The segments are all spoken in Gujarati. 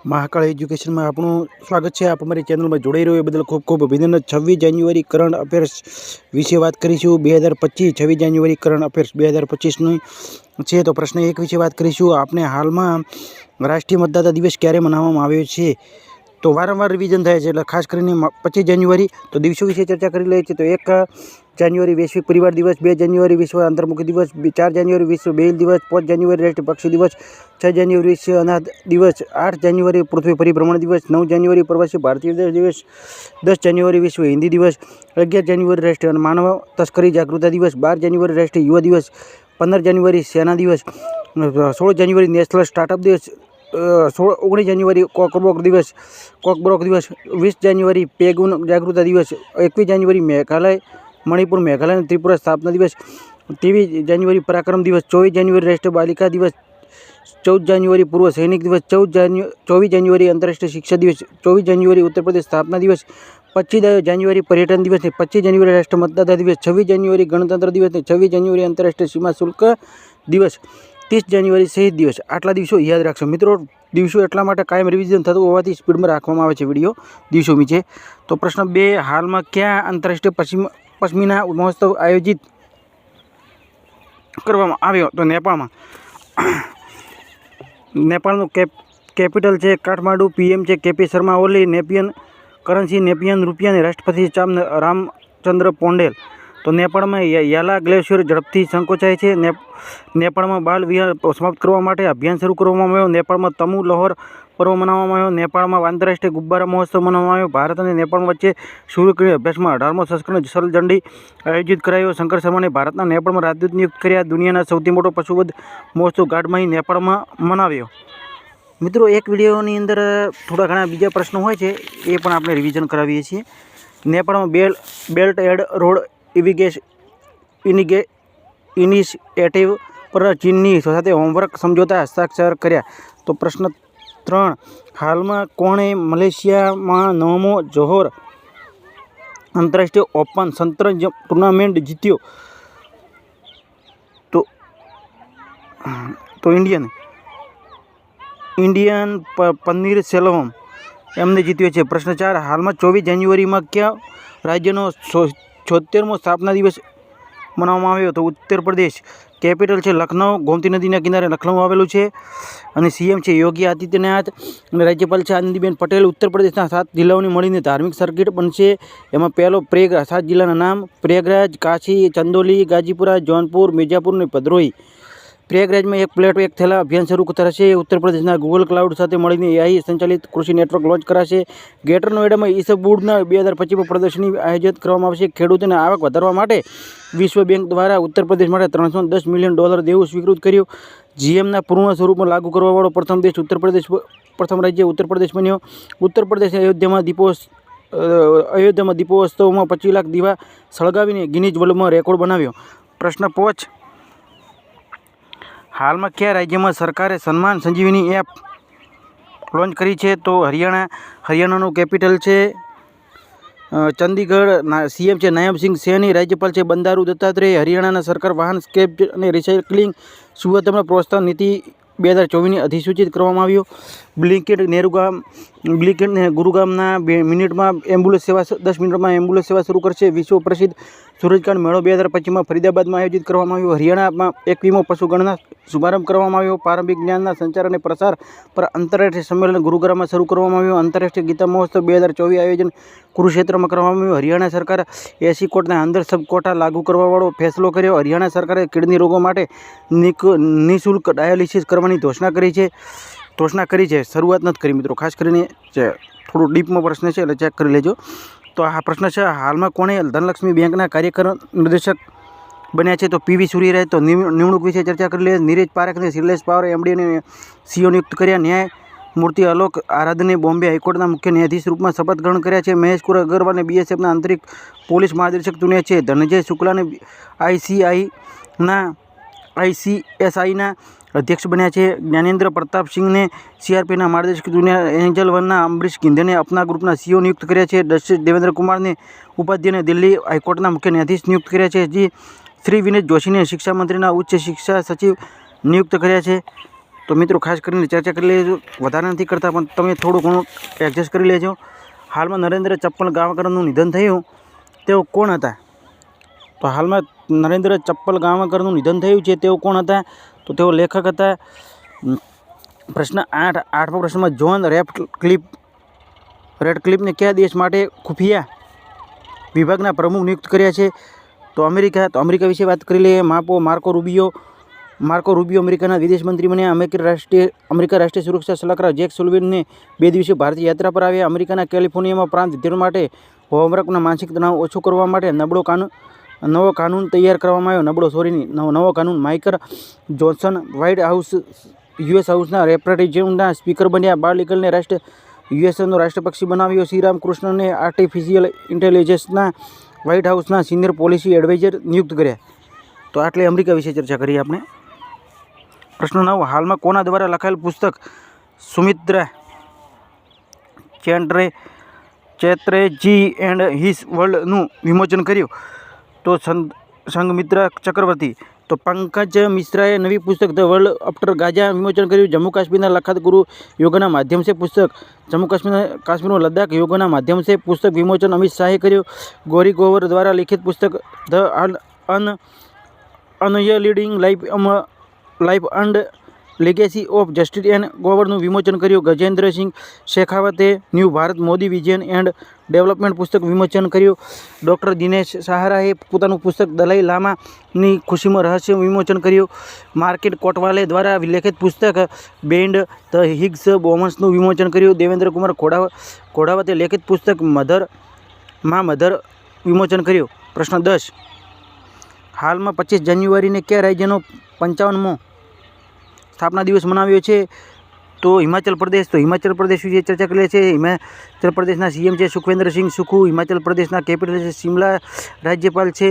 महाकाल एज्युकेशन में आपनु स्वागत है। आप अमरी चैनल में जोड़ाई रहो बदल खूब खूब अभिनंदन। 26 जान्युआरी करंट अफेर्स विषय बात करीशू 2025। 26 जान्युआरी करंट अफेर्स 2025 है। तो प्रश्न 1 विषय बात करीशू। आपने हाल में राष्ट्रीय मतदाता दिवस क्यारे मनाववामां आव्यो छे? तो वारंवार रिविजन थाय छे, खास करीने 25 जान्युआरी तो दिवसों विषय चर्चा करी लईए छे। तो 1 जान्युआरी वैश्विक परिवार दिवस, 2 जान्युआरी विश्व अंतर्मुखी दिवस, 4 जान्युआरी विश्व बेल दिवस, 5 जान्युआरी राष्ट्रीय पक्षी दिवस, 6 जान्युआरी विश्व अनाथ दिवस, 8 जान्युआरी पृथ्वी परिभ्रमण दिवस, 9 जान्युआरी प्रवासी भारतीय दिवस, 10 जान्युआरी विश्व हिंदी दिवस, 11 जान्युआरी राष्ट्रीय मानव तस्करी जागरूकता दिवस, 12 जान्युआरी राष्ट्रीय युवा दिवस, 15 जान्युआरी सेना दिवस, 16 जान्युआरी नेशनल स्टार्टअप दिवस, 19 जान्युआरी कॉकब्रोक दिवस, 20 जान्युआरी पेगुन जागरूकता दिवस, 21 जान्युआरी मेघालय मणिपुर मेघालय त्रिपुरा स्थापना दिवस, 23 जान्युआरी पराक्रम दिवस, 24 जान्युआरी राष्ट्रीय बालिका दिवस, 14 जान्युआरी पूर्व सैनिक दिवस, 24 जान्युआरी अंतर्राष्ट्रीय शिक्षा दिवस, 24 जान्युआरी उत्तर प्रदेश स्थापना दिवस, 25 जान्युआरी पर्यटन दिवस, 25 जान्युआरी राष्ट्रीय मतदाता दिवस, 26 जान्युआरी गणतंत्र दिवस, 26 जान्युआरी अंतर्राष्ट्रीय सीमा शुल्क दिवस, 30 जान्युआरी शहीद दिवस। आटला दिवसों याद राखशो मित्रों। दिवसों एटला माटे कायम रिविजन थतुं होवाथी स्पीड में राखवामां आवे छे विडियो दिवसों नीचे। तो प्रश्न 2 हाल में क्या अंतर्राष्ट्रीय पश्मीना महोत्सव आयोजित करवामां आव्यो? तो नेपाल में। नेपाल कैपिटल है काठमांडू, पीएम है KP Sharma Oli, Nepean currency Nepean रुपया ने राष्ट्रपति चाम रामचंद्र पोंडेल। तो नेपाल में याला ग्लेशियर झड़पथी संकोचाय है। नेपाल में बाल विहार समाप्त करवा माटे अभियान शुरू करवामां आव्युं। नेपाल में तमु लहर पर्व मनाववामां आव्यो। नेपाल में आंतरराष्ट्रीय गुब्बारा महोत्सव मनाववामां आव्यो। भारत और नेपाल वच्चे शुरू करेल अभ्यास में 18मो संस्करण जसलजंडी आयोजित करायो। शंकर शर्मा ने भारत नेपाल में राजदूत नियुक्त कर्या। दुनियाना सौथी मोटो पशुवध महोत्सव गाढ़माही नेपाल में मनाव्यो। मित्रों एक विडियोनी अंदर थोड़ा घणा बीजा प्रश्नों होय छे ए पण आपणे रिविजन करावीए छीए। नेपाल में बेल्ट एंड रोड इनिशिएटिव पर चीननी साथे होमवर्क समझौता हस्ताक्षर कर्या। तो प्रश्न 3 हाल में कोणे मलेशिया में 9मो जोहोर अंतरराष्ट्रीय ओपन शतरंज टूर्नामेंट जीत्यो? तो इंडियन पन्नीर सेल्वम एमने जीत्यो छे। प्रश्न 4 हाल में 24 जान्युआरी में क्या राज्यनो 76मो स्थापना दिवस मनाववामां आव्यो? तो उत्तर प्रदेश। कैपिटल है लखनऊ, गोमती नदीना किनारे लखनऊ आवेलुं छे अने सीएम है योगी आदित्यनाथ अने राज्यपाल है आनंदीबेन पटेल। उत्तर प्रदेशना 7 जिल्लाओनी मळीने धार्मिक सर्किट बनशे। एमां पहेलो प्रयागराज, 7 जिल्लाना नाम प्रयागराज, काशी, चंदौली, गाजीपुरा, जौनपुर, मिर्जापुर ने भदोही। प्रयागराज में 1 प्लेट 1 थैला अभियान शुरू थशे। उत्तर प्रदेशना गूगल क्लाउड साथे मळीने एआई संचालित कृषि नेटवर्क लॉन्च कराशे। ग्रेटर नोएडा में ईसबुडना 2025 प्रदर्शनी आयोजित करवामां आवशे। खेडूतोने आवक वधारवा माटे विश्व बैंक द्वारा उत्तर प्रदेश माटे $310 मिलियन देवुं स्वीकृत कर्युं। जीएमना पूर्ण स्वरूप में लागू करवावाळो प्रथम देश उत्तर प्रदेश, प्रथम राज्य उत्तर प्रदेश बन्यो। उत्तर प्रदेश अयोध्या में दीपोत्सव में 25 लाख दीवा सळगावीने गिनीज वर्ल्ड में रेकॉर्ड बनाव्यो। प्रश्न 5 हाल में क्या राज्य में सरकारे सन्मान संजीवनी एप लॉन्च करी है? तो हरियाणा कैपिटल है चंडीगढ़, सीएम है नायब सिंह सैनी, राज्यपाल है बंडारू दत्तात्रेय। हरियाणा सरकार वाहन स्क्रैप और रिसाइकलिंग सुविधा प्रोत्साहन नीति 2024 ने अधिसूचित करवामां आव्यो। ब्लिंकेट ने गुरुग्रामना मिनिट में एम्ब्युलन्स सेवा 10 मिनिट में एम्ब्युलन्स सेवा शुरू करशे। विश्व प्रसिद्ध सूरजकांड मेळो 2025 में फरीदाबाद में आयोजित करवामां आव्यो। हरियाणा में 21मो पशुगणना शुभारंभ करवामां आव्यो। प्रारंभिक ज्ञानना संचार और प्रसार पर अंतरराष्ट्रीय सम्मेलन गुरुग्राम में शुरू करवामां आव्यो। अंतरराष्ट्रीय गीता महोत्सव 2024 आयोजन कुरुक्षेत्र में करवामां आव्यो। हरियाणा सरकार 80 कोटना अंदर सब कोटा लागू करवावाळो फैसलो कर्यो। हरियाणा सरकारे किडनी रोगों माटे निःशुल्क डायालिसिस करवानी घोषणा करी है। शरूआत नहीं करी मित्रों, खास करीने थोड़ा डीप में प्रश्न है चेक कर लेजो। तो आ प्रश्न है हाल में कोणे धनलक्ष्मी बैंकना कार्यकारी निर्देशक बन्या है? तो पीवी सूर्यराय। तो निमणूक विषय चर्चा कर लीए। नीरज पारेख ने सीलेस पावर एमडी ने सीओ नियुक्त कर्या। न्यायमूर्ति आलोक आराधने बॉम्बे हाईकोर्टना मुख्य न्यायाधीश रूप में शपथ ग्रहण कर्या छे। महेश कुमार अग्रवाल ने बीएसएफना आंतरिक पोलीस महानिदेशक चून्या छे। धनंजय शुक्ला ने आईसीएसआई अध्यक्ष बन्या छे। ज्ञानेन्द्र प्रताप सिंह ने सीआरपीना मार्गदर्शक चून्या। एंजल वनना अम्बरीश किंधे अपना ग्रुपना सीओ नियुक्त कर्या छे। जस्टिस देवेंद्र कुमार ने उपाध्याय ने दिल्ली हाईकोर्टना मुख्य न्यायाधीश नियुक्त कर्या छे। श्री विनीत जोशी ने शिक्षा मंत्री उच्च शिक्षा सचिव नियुक्त कर्या छे। તો મિત્રો ખાસ કરીને ચર્ચા કરી લેજો, વધારે નથી કરતા પણ તમે થોડું ઘણું એડજસ્ટ કરી લેજો. હાલમાં નરેન્દ્ર ચપ્પલ ગાંવકરનું નિધન થયું, તેઓ કોણ હતા? તો હાલમાં નરેન્દ્ર ચપ્પલ ગાંવકરનું નિધન થયું છે, તેઓ કોણ હતા? તો તેઓ લેખક હતા. પ્રશ્ન 8, 8મો પ્રશ્નમાં જ્હોન રેડક્લિફને કયા દેશ માટે ખુફિયા વિભાગના પ્રમુખ નિયુક્ત કર્યા છે? તો અમેરિકા. તો અમેરિકા વિશે વાત કરી લઈએ. માર્કો રૂબિયો અમેરિકાના વિદેશ મંત્રી બન્યા. અમેરિકા રાષ્ટ્રીય સુરક્ષા સલાહકાર જેક સુલિવાનને 2 દિવસીય ભારતીય યાત્રા પર આવ્યા. અમેરિકાના કેલિફોર્નિયામાં પ્રાંત વિદ્યાર્થીઓ માટે હોમવર્કના માનસિક તણાવ ઓછો કરવા માટે નવો કાનૂન તૈયાર કરવામાં આવ્યો. નવો કાનૂન. Michael Johnson white house US હાઉસના રેપ્રેઝેન્ટેટિવના સ્પીકર બન્યા. બાળ લીગલને યુએસનો રાષ્ટ્રપક્ષી બનાવ્યો. શ્રીરામ કૃષ્ણને આર્ટિફિશિયલ ઇન્ટેલિજન્સના વ્હાઇટ હાઉસના સિનિયર પોલિસી એડવાઇઝર નિયુક્ત કર્યા. તો આટલી અમેરિકા વિશે ચર્ચા કરીએ આપણે. પ્રશ્ન 9, હાલમાં કોના દ્વારા લખાયેલ પુસ્તક સુમિત્રા ચેટર્જી એન્ડ હિઝ વર્લ્ડનું વિમોચન કર્યું? તો સંઘમિત્રા ચક્રવર્તી. તો પંકજ મિશ્રાએ નવી પુસ્તક ધ વર્લ્ડ આફ્ટર ગાઝા વિમોચન કર્યું. જમ્મુ કાશ્મીરના લખાત ગુરુ યોગના માધ્યમ સે પુસ્તક જમ્મુ કાશ્મીરનો લદ્દાખ યોગના માધ્યમ સે પુસ્તક વિમોચન અમિત શાહે કર્યું. ગોરી ગોવર દ્વારા લિખિત પુસ્તક the unyielding life and legacy of justice and ગોવરનું વિમોચન કર્યું. ગજેન્દ્રસિંહ શેખાવતે new Bharat Modi vision and development પુસ્તક વિમોચન કર્યું. ડૉક્ટર દિનેશ સહારાએ પોતાનું પુસ્તક દલાઈ લામાની ખુશીમાં રહસ્ય વિમોચન કર્યું. માર્કેટ કોટવાલે દ્વારા લેખિત પુસ્તક બેન્ડ ધ હિગ્સ બોમ્સનું વિમોચન કર્યું. દેવેન્દ્ર કુમાર ઘોડાવતે લેખિત પુસ્તક મધર વિમોચન કર્યું. પ્રશ્ન 10, હાલમાં 25 જાન્યુઆરીને કયા રાજ્યનો 55મો સ્થાપના દિવસ મનાવ્યો છે? તો હિમાચલ પ્રદેશ. તો હિમાચલ પ્રદેશ વિશે ચર્ચા કરી છે. હિમાચલ પ્રદેશના સીએમ છે સુખવિન્દરસિંહ સુખુ. હિમાચલ પ્રદેશના કેપિટલ છે શિમલા. રાજ્યપાલ છે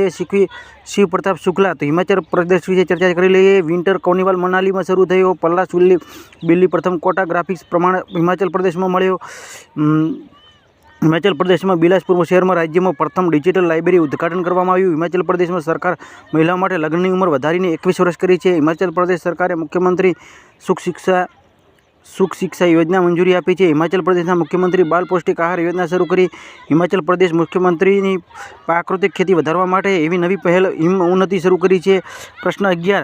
શિવ પ્રતાપ શુક્લા. તો હિમાચલ પ્રદેશ વિશે ચર્ચા કરી લઈએ. વિન્ટર કાર્નિવલ મનાલીમાં શરૂ થયો. પલ્લાસ બિલ્લી પ્રથમ કોટા ગ્રાફિક્સ પ્રમાણે હિમાચલ પ્રદેશમાં મળ્યો. હિમાચલ પ્રદેશમાં બિલાસપુર શહેરમાં રાજ્યમાં પ્રથમ ડિજિટલ લાઇબ્રેરી ઉદ્ઘાટન કરવામાં આવ્યું. હિમાચલ પ્રદેશમાં સરકાર મહિલાઓ માટે લગ્નની ઉંમર વધારીને 21 વર્ષ કરી છે. હિમાચલ પ્રદેશ સરકારે મુખ્યમંત્રી સુખ શિક્ષા યોજના મંજૂરી આપી છે. હિમાચલ પ્રદેશના મુખ્યમંત્રી બાલ પૌષ્ટિક આહાર યોજના શરૂ કરી. હિમાચલ પ્રદેશ મુખ્યમંત્રીની પ્રાકૃતિક ખેતી વધારવા માટે એવી નવી પહેલ ઉન્નતિ શરૂ કરી છે. પ્રશ્ન 11,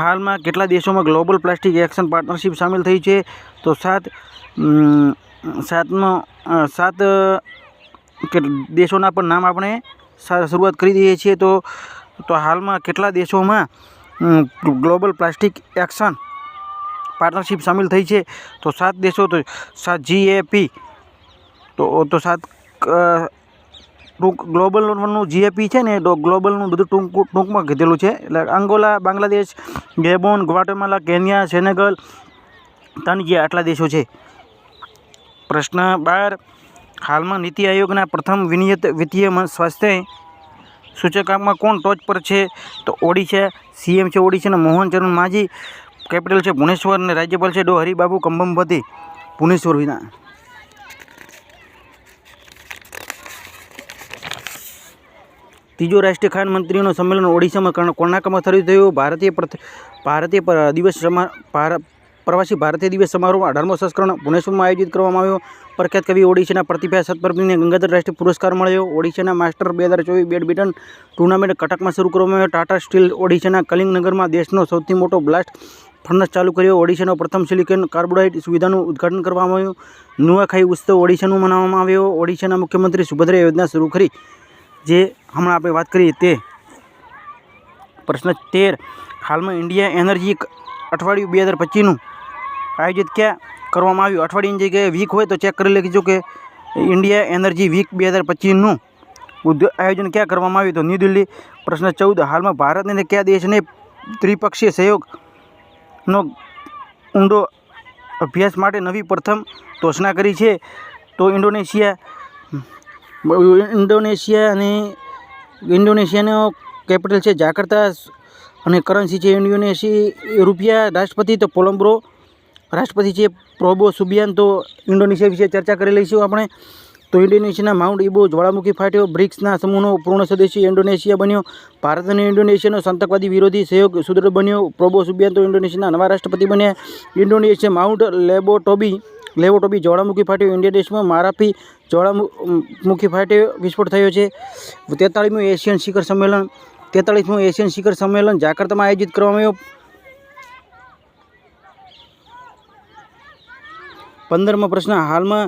હાલમાં કેટલા દેશોમાં ગ્લોબલ પ્લાસ્ટિક એક્શન પાર્ટનરશિપ સામેલ થઈ છે? તો 7 દેશોના પણ નામ આપણે શરૂઆત કરી દઈએ છીએ. તો હાલમાં કેટલા દેશોમાં ગ્લોબલ પ્લાસ્ટિક એક્શન પાર્ટનરશિપ સામેલ થઈ છે? તો 7 દેશો. તો 7 GAP. તો 7 ગ્લોબલનું GAP છે ને, તો ગ્લોબલનું બધું ટૂંકમાં કીધેલું છે. એટલે Angola, Bangladesh, ગેબોન, Guatemala, Kenya, Senegal, Tanzania આટલા દેશો છે. પ્રશ્ન 12, હાલમાં નીતિ આયોગના પ્રથમ વિત્તીય સ્વાસ્થ્ય સૂચકાંકમાં કોણ ટોચ પર છે? તો ઓડિશા. સીએમ છે ઓડિશાના મોહન ચરણ માઝી. કેપિટલ છે ભુવનેશ્વર અને રાજ્યપાલ છે ડો હરિબાબુ કંબમપતિ. ભુવનેશ્વર વિના. ત્રીજો રાષ્ટ્રીય ખાન મંત્રીઓનું સંમેલન ઓડિશામાં કોર્ણાકમાં થયું. પ્રવાસી ભારતીય દિવસ સમારોહ 18મો સંસ્કરણ ભુવનેશ્વરમાં આયોજિત કરવામાં આવ્યો. પ્રખ્યાત કવિ ઓડિશાના પ્રતિભા સત્પરબીને ગંગાધર રાષ્ટ્રીય પુરસ્કાર મળ્યો. ઓડિશાના માસ્ટર 2024 બેડમિન્ટન ટુર્નામેન્ટ કટકમાં શરૂ કરવામાં આવ્યો. ટાટા સ્ટીલ ઓડિશાના કલિંગનગરમાં દેશનો સૌથી મોટો બ્લાસ્ટ ફર્નસ ચાલુ કર્યો. ઓડિશાનો પ્રથમ સિલિકોન કાર્બાઇડ સુવિધાનું ઉદ્ઘાટન કરવામાં આવ્યું. નુઆખાઈ ઉત્સવ ઓડિશાનું મનાવવામાં આવ્યો. ઓડિશાના મુખ્યમંત્રી સુભદ્રા યોજના શરૂ કરી, જે હમણાં આપણે વાત કરીએ તે. પ્રશ્ન 13, હાલમાં ઇન્ડિયા એનર્જી અઠવાડિયું 2025નું આયોજિત ક્યાં કરવામાં આવ્યું? અઠવાડિયાની જગ્યાએ વીક હોય તો ચેક કરી લેજો કે ઇન્ડિયા એનર્જી વીક 2025નું આયોજન ક્યાં કરવામાં આવ્યું? તો ન્યૂ દિલ્હી. પ્રશ્ન 14, હાલમાં ભારત અને કયા દેશને ત્રિપક્ષીય સહયોગનો ઊંડો અભ્યાસ માટે નવી પ્રથમ ઘોષણા કરી છે? તો ઇન્ડોનેશિયાનો કેપિટલ છે જાકર્તા અને કરન્સી છે ઇન્ડોનેશિયા રૂપિયા. રાષ્ટ્રપતિ તો રાષ્ટ્રપતિ છે પ્રોબો સુબિયાન. તો ઇન્ડોનેશિયા વિશે ચર્ચા કરી લઈશું આપણે. તો ઇન્ડોનેશિયાના માઉન્ટ ઇબો જ્વાળામુખી ફાટ્યો. બ્રિક્સના સમૂહનો પૂર્ણ સદસ્ય ઇન્ડોનેશિયા બન્યો. ભારત અને ઇન્ડોનેશિયાનો સત્તાવાદી વિરોધી સહયોગ સુદૃઢ બન્યો. પ્રોબો સુબિયાન્તો ઇન્ડોનેશિયાના નવા રાષ્ટ્રપતિ બન્યા. Indonesia mount લેવોટોબી જ્વાળામુખી ફાટ્યો. ઇન્ડોનેશિયામાં મારાપી જ્વાળામુખી ફાટ્યો વિસ્ફોટ થયો છે. 43મું એશિયન શિખર સંમેલન જાકર્તામાં આયોજિત કરવામાં આવ્યો. 15મો પ્રશ્ન, હાલમાં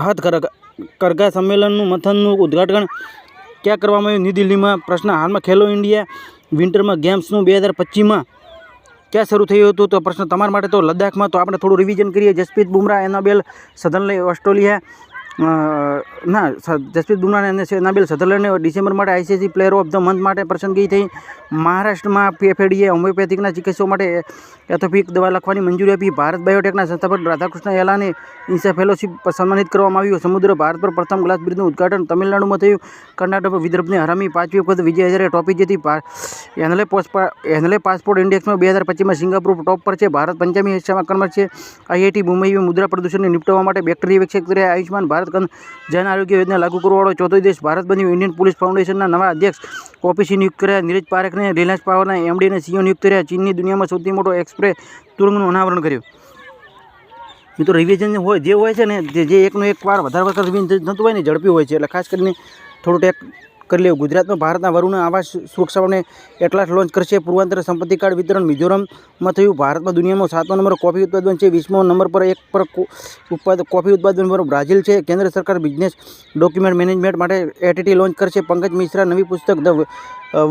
હાથકરઘા સંમેલનનું મંથનનું ઉદ્ઘાટન ક્યાં કરવામાં આવ્યું? ન્યૂ દિલ્હીમાં. પ્રશ્ન, હાલમાં ખેલો ઇન્ડિયા વિન્ટરમાં ગેમ્સનું 2025માં ક્યાં શરૂ થયું હતું? તો પ્રશ્ન તમારા માટે તો લદ્દાખમાં. તો આપણે થોડું રિવિઝન કરીએ. જસપ્રીત બુમરાહ, એનાબેલ સધરલેન્ડ ઓસ્ટ્રેલિયા જસપ્રીત બુમરાહ અને એનાબેલ સધરલેન્ડને ડિસેમ્બર માટે ICC player of the month માટે પસંદગી થઈ. મહારાષ્ટ્રમાં એફએડીએ હોમિયોપેથિકના ચિકિત્સકો માટે એથોપિક દવા લખવાની મંજૂરી આપી. ભારત બાયોટેકના સંસ્થાપક રાધાકૃષ્ણ એલાને ઇન્સા ફેલોશિપ સન્માનિત કરવામાં આવ્યું. સમુદ્ર ભારત પર પ્રથમ ગ્લાસ બ્રિજનું ઉદ્ઘાટન તમિલનાડુમાં થયું. કર્ણાટક વિદર્ભને હરામી 5મી વખત વિજય હજારે ટ્રોફી જીતી. એનલે પાસપોર્ટ ઇન્ડેક્સમાં 2025માં સિંગાપુર ટોપ પર છે. ભારત 5મી ક્રમાંક છે. આઈઆઈટી મુંબઈમાં મુદ્રા પ્રદૂષણને નિપટાવવા માટે બેક્ટેરિયા વિકસિત કર્યા. આયુષ્માન ભારત જન આરોગ્ય યોજના લાગુ કરવાવાળો ચોથો દેશ ભારત બન્યું. ઇન્ડિયન પોલીસ ફાઉન્ડેશનના નવા અધ્યક્ષ ઓપીસી નિયુક્ત કર્યા. નીરજ પારેખને રિલાયન્સ પાવરના એમડી અને સીઈઓ નિયુક્ત કર્યા. ચીનની દુનિયામાં સૌથી મોટો એક્સપ્રેસ તુરંગનું અનાવરણ કર્યું. મિત્રો રિવિઝન જે હોય છે ને, જે એકનો એક વાર વધારે વખત રિવિઝન થતું હોય ને, ઝડપી હોય છે. એટલે ખાસ કરીને થોડું ટેક કરી લેવું. ગુજરાતમાં ભારતના વરુણ આવાસ સુરક્ષાઓને એટલાસ લોન્ચ કરશે. પૂર્વાંતર સંપત્તિ કાર્ડ વિતરણ મિઝોરમમાં થયું. ભારતમાં દુનિયામાં 7મો નંબર કોફી ઉત્પાદન છે. 20મો નંબર પર કોફી ઉત્પાદન પર બ્રાઝિલ છે. કેન્દ્ર સરકાર બિઝનેસ ડોક્યુમેન્ટ મેનેજમેન્ટ માટે એટીટી લોન્ચ કરશે. પંકજ મિશ્રા નવી પુસ્તક ધ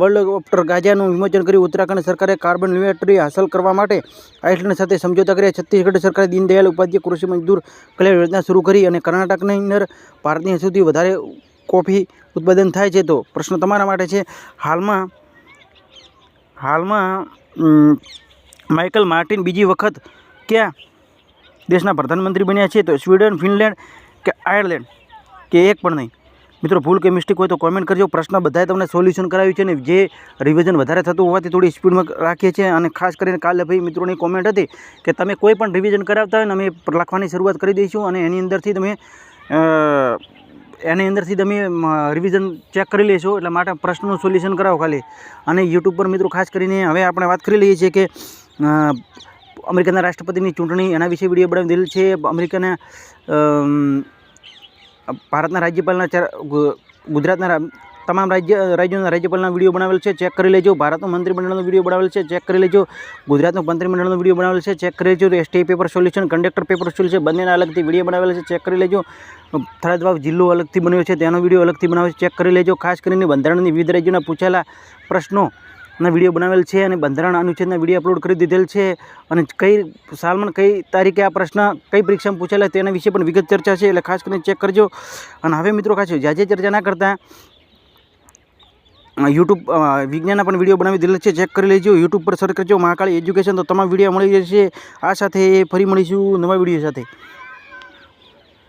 વર્લ્ડ ઓફ્ટર ગાઝાનું વિમોચન કર્યું. ઉત્તરાખંડ સરકારે કાર્બન ન્યુટ્રલિટી હાંસલ કરવા માટે આઇસલેન્ડ સાથે સમજોતા કર્યા. છત્તીસગઢ સરકારે દીનદયાળ ઉપાધ્યાય કૃષિ મજદૂર કલ્યાણ યોજના શરૂ કરી. અને કર્ણાટકની અંદર ભારતની સૌથી વધારે કોફી ઉત્પાદન થાય છે. તો પ્રશ્ન તમારા માટે છે, હાલમાં માઇકલ માર્ટિન બીજી વખત કયા દેશના પ્રધાનમંત્રી બન્યા છે? તો સ્વીડન, ફિનલેન્ડ કે આયર્લેન્ડ કે એક પણ નહીં? મિત્રો ભૂલ કે મિસ્ટેક હોય તો કોમેન્ટ કરજો. પ્રશ્ન બધાએ તમને સોલ્યુશન કરાવ્યું છે ને જે રિવિઝન વધારે થતું હોવાથી થોડી સ્પીડમાં રાખીએ છીએ. અને ખાસ કરીને કાલે ભાઈ મિત્રોની કોમેન્ટ હતી કે તમે કોઈ પણ રિવિઝન કરાવતા હોય ને અમે લખવાની શરૂઆત કરી દઈશું અને એની અંદરથી તમે રિવિઝન ચેક કરી લેશો. એટલે માટે પ્રશ્નનું સોલ્યુશન કરાવો ખાલી. અને યુટ્યુબ પર મિત્રો ખાસ કરીને હવે આપણે વાત કરી લઈએ છીએ કે અમેરિકાના રાષ્ટ્રપતિની ચૂંટણી એના વિશે વિડીયો બનાવી દીધેલ છે. અમેરિકાના ભારતના રાજ્યપાલના ગુજરાતના તમામ રાજ્યોના રાજ્યપાલના વિડીયો બનાવેલ છે. ચેક કરી લેજો. ભારતનું મંત્રીમંડળનો વિડીયો બનાવેલ છે. ચેક કરી લેજો. ગુજરાતનું મંત્રીમંડળનો વિડીયો બનાવેલ છે. ચેક કરી લેજો. ST paper solution, conductor paper solution બંનેના અલગથી વિડીયો બનાવેલા છે. ચેક કરી લેજો. થરાદવાવ જિલ્લો અલગથી બન્યો છે, તેનો વિડીયો અલગથી બનાવેલ છે. ચેક કરી લેજો. ખાસ કરીને બંધારણની વિવિધ રાજ્યોના પૂછેલા પ્રશ્નોના વિડીયો બનાવેલ છે અને બંધારણ અનુચ્છેદના વિડીયો અપલોડ કરી દીધેલ છે. અને કઈ સાલમાં કઈ તારીખે આ પ્રશ્ન કઈ પરીક્ષામાં પૂછેલા તેના વિશે પણ વિગત ચર્ચા છે. એટલે ખાસ કરીને ચેક કરજો. અને હવે મિત્રો ખાસ જાજે ચર્ચા ના કરતા યુટ્યુબ વિજ્ઞાનના પણ વિડીયો બનાવી દીધેલ છે. ચેક કરી લેજો. યુટ્યુબ પર સર્ચ કરજો મહાકાળી એજ્યુકેશન, તો તમામ વિડીયો મળી જશે. આ સાથે ફરી મળીશું નવા વિડીયો સાથે.